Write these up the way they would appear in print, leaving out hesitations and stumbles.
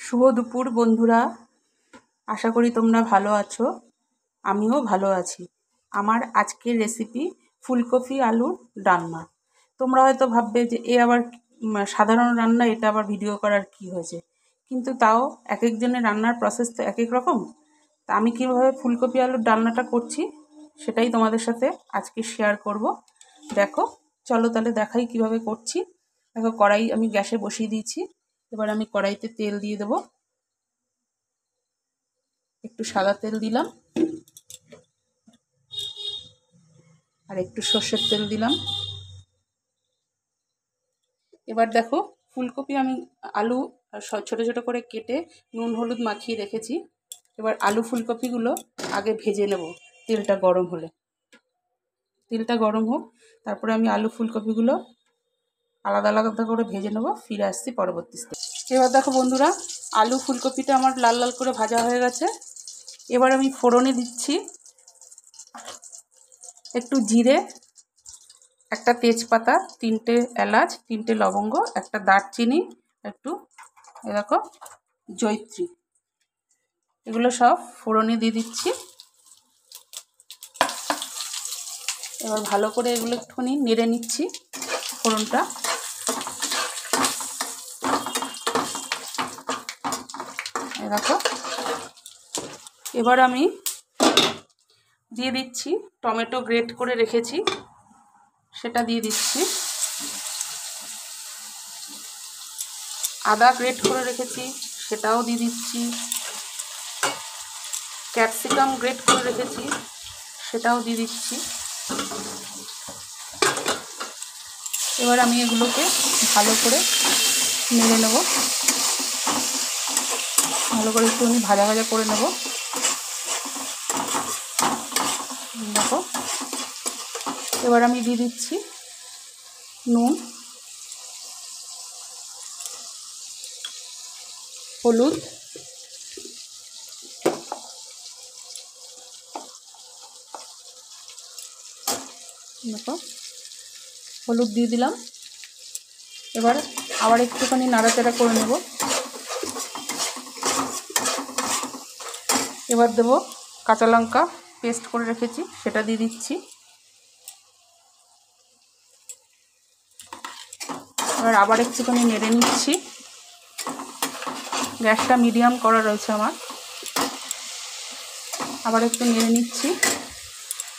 শুভ দুপুর বন্ধুরা, আশা করি তোমরা ভালো আছো। আমিও ভালো আছি। আমার আজকের রেসিপি ফুলকপি আলুর ডালনা। তোমরা হয়তো ভাববে যে এ আবার সাধারণ রান্না, এটা আবার ভিডিও করার কি হয়েছে, কিন্তু তাও এক একজনের রান্নার প্রসেস তো এক এক রকম। তা আমি কীভাবে ফুলকপি আলুর ডালনাটা করছি সেটাই তোমাদের সাথে আজকে শেয়ার করব। দেখো, চলো তাহলে দেখাই কিভাবে করছি। দেখো, কড়াই আমি গ্যাসে বসিয়ে দিয়েছি। এবার আমি কড়াইতে তেল দিয়ে দেবো। একটু সাদা তেল দিলাম আর একটু সর্ষের তেল দিলাম। এবার দেখো, ফুলকপি আমি আলু ছোট ছোট করে কেটে নুন হলুদ মাখিয়ে রেখেছি। এবার আলু ফুলকপিগুলো আগে ভেজে নেব। তেলটা গরম হোক, তারপরে আমি আলু ফুলকপিগুলো আলাদা আলাদা করে ভেজে নেব। ফিরে আসছি পরবর্তী স্টেপ। এবার দেখো বন্ধুরা, আলু ফুলকপিটা আমার লাল লাল করে ভাজা হয়ে গেছে। এবার আমি ফোড়নে দিচ্ছি একটু জিরে, একটা তেজপাতা, 3টে এলাচ, 3টে লবঙ্গ, একটা দারচিনি, একটু দেখো জয়িত্রী, এগুলো সব ফোড়নে দিয়ে দিচ্ছি। এবার ভালো করে এগুলো একটুখানি নেড়ে নিচ্ছি ফোড়নটা। দেখো, এবার আমি দিয়ে দিচ্ছি টমেটো গ্রেট করে রেখেছি, সেটা দিয়ে দিচ্ছি। আদা গ্রেট করে রেখেছি, সেটাও দিয়ে দিচ্ছি। ক্যাপসিকাম গ্রেট করে রেখেছি, সেটাও দিয়ে দিচ্ছি। এবার আমি এগুলোকে ভালো করে নেড়ে নেব, ভালো করে একটুখানি ভাজা ভাজা করে নেব। দেখো, এবার আমি দিয়ে দিচ্ছি নুন, হলুদ, দেখো হলুদ দিয়ে দিলাম। এবার আবার একটুখানি নাড়াচাড়া করে নেব। এবার দেবো কাঁচা লঙ্কা পেস্ট করে রেখেছি, সেটা দিয়ে দিচ্ছি। এবার আবার একটুখানি নেড়ে নিচ্ছি। গ্যাসটা মিডিয়াম করা রয়েছে আমার। আবার একটু নেড়ে নিচ্ছি।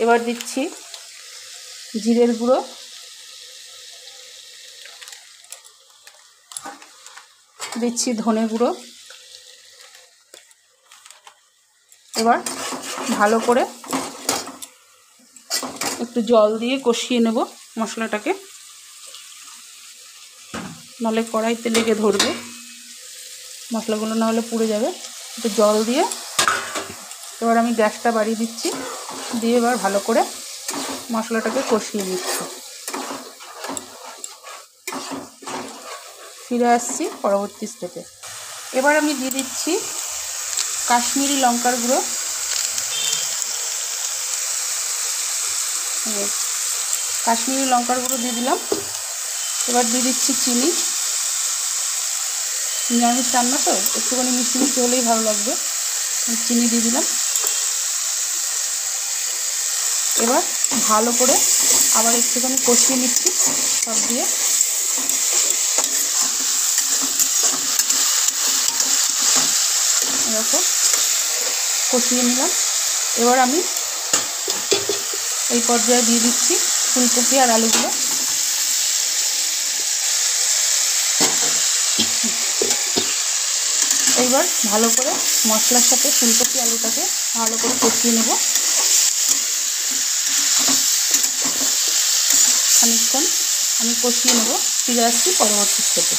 এবার দিচ্ছি জিরের গুঁড়ো, দিচ্ছি ধনে গুঁড়ো। এবার ভালো করে একটু জল দিয়ে কষিয়ে নেব মশলাটাকে, নাহলে কড়াইতে লেগে ধরবে, মশলাগুলো না হলে পুড়ে যাবে। একটু জল দিয়ে এবার আমি গ্যাসটা বাড়িয়ে দিচ্ছি, দিয়ে এবার ভালো করে মশলাটাকে কষিয়ে নিচ্ছি। ফিরে আসছি পরবর্তী স্টেপে। এবার আমি দিয়ে দিচ্ছি কাশ্মীরি লঙ্কার গুঁড়ো, কাশ্মীরি লঙ্কার গুঁড়ো দিয়ে দিলাম। এবার দিয়ে দিচ্ছি চিনি। নিরামিষ রান্না তো একটুখানি মিষ্টি মিষ্টি হলেই ভালো লাগবে, চিনি দিয়ে দিলাম। এবার ভালো করে আবার একটুখানি কষিয়ে নিচ্ছি সব দিয়ে। দেখো, কষিয়ে নিলাম। এবার আমি এই পর্যায়ে দিয়ে দিচ্ছি ফুলকপি আর আলুগুলো। এইবার ভালো করে মশলার সাথে ফুলকপি আলুটাকে ভালো করে কষিয়ে নেব খানিকক্ষণ। আমি কষিয়ে নেব, ফিরে আসছি পরবর্তী স্টেপে।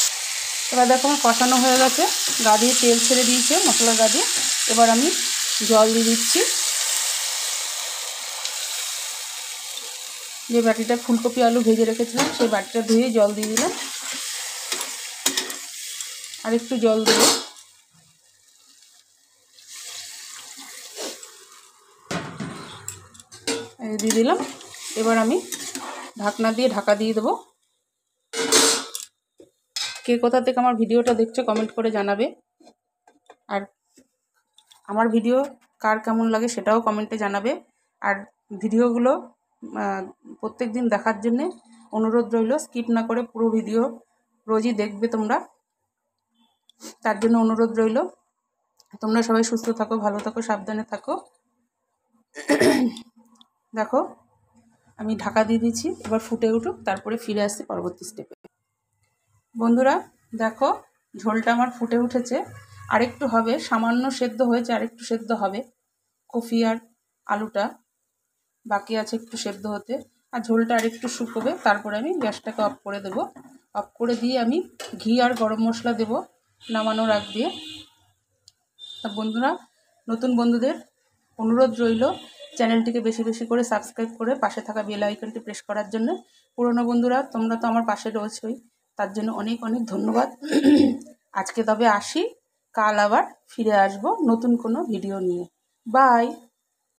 এবার দেখো আমার কষানো হয়ে গেছে, গা দিয়ে তেল ছেড়ে দিয়েছে মশলার গা দিয়ে। এবার আমি জল দিয়ে দিচ্ছি। যে বাটিটা ফুলকপি আলু ভেজে রেখেছিলাম সেই বাটিটা ধুয়ে জল দিয়ে দিলাম। আর একটু জল দেবো। দিয়ে দিলাম। এবার আমি ঢাকনা দিয়ে ঢাকা দিয়ে দেবো। কে কোথা থেকে আমার ভিডিওটা দেখছো কমেন্ট করে জানাবে। আর আমার ভিডিও কার কেমন লাগে সেটাও কমেন্টে জানাবে। আর ভিডিওগুলো প্রত্যেক দিন দেখার জন্যে অনুরোধ রইল। স্কিপ না করে পুরো ভিডিও রোজই দেখবে তোমরা, তার জন্য অনুরোধ রইল। তোমরা সবাই সুস্থ থাকো, ভালো থাকো, সাবধানে থাকো। দেখো আমি ঢাকা দিয়ে দিচ্ছি, এবার ফুটে উঠুক, তারপরে ফিরে আসছি পরবর্তী স্টেপে। বন্ধুরা দেখো ঝোলটা আমার ফুটে উঠেছে, আরেকটু হবে, সামান্য সেদ্ধ হয়েছে, আরেকটু সেদ্ধ হবে। কফি আর আলুটা বাকি আছে একটু সেদ্ধ হতে, আর ঝোলটা আরেকটু শুকোবে, তারপরে আমি গ্যাসটাকে অফ করে দেবো। অফ করে দিয়ে আমি ঘি আর গরম মশলা দেবো নামানোর আগ দিয়ে। তা বন্ধুরা, নতুন বন্ধুদের অনুরোধ রইল চ্যানেলটিকে বেশি বেশি করে সাবস্ক্রাইব করে পাশে থাকা বেল আইকনটি প্রেস করার জন্য। পুরনো বন্ধুরা তোমরা তো আমার পাশে রয়েছই, তার জন্য অনেক অনেক ধন্যবাদ। আজকে তবে আসি, কাল আবার ফিরে আসবো নতুন কোনো ভিডিও নিয়ে। বাই।